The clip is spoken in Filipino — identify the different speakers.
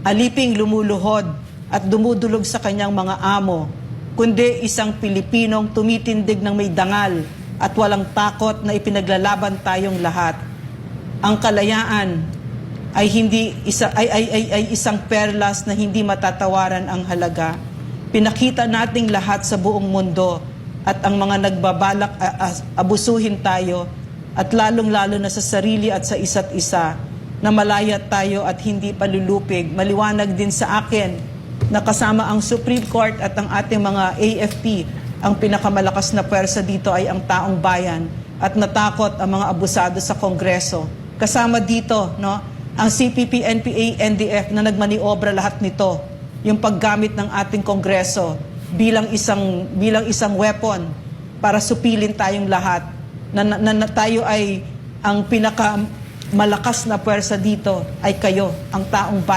Speaker 1: aliping lumuluhod at dumudulog sa kanyang mga amo, kundi isang Pilipinong tumitindig ng may dangal at walang takot na ipinaglalaban tayong lahat. Ang kalayaan ay isang perlas na hindi matatawaran ang halaga. Pinakita nating lahat sa buong mundo at ang mga nagbabalak abusuhin tayo at lalong-lalo na sa sarili at sa isa't isa na malaya tayo at hindi palulupig. Maliwanag din sa akin na kasama ang Supreme Court at ang ating mga AFP, ang pinakamalakas na pwersa dito ay ang taong bayan at natakot ang mga abusado sa Kongreso. Kasama dito, no, ang CPP, NPA, NDF na nagmaniobra lahat nito, yung paggamit ng ating Kongreso bilang isang weapon para supilin tayong lahat na tayo ay ang pinakamalakas na pwersa dito ay kayo, ang taong bayan.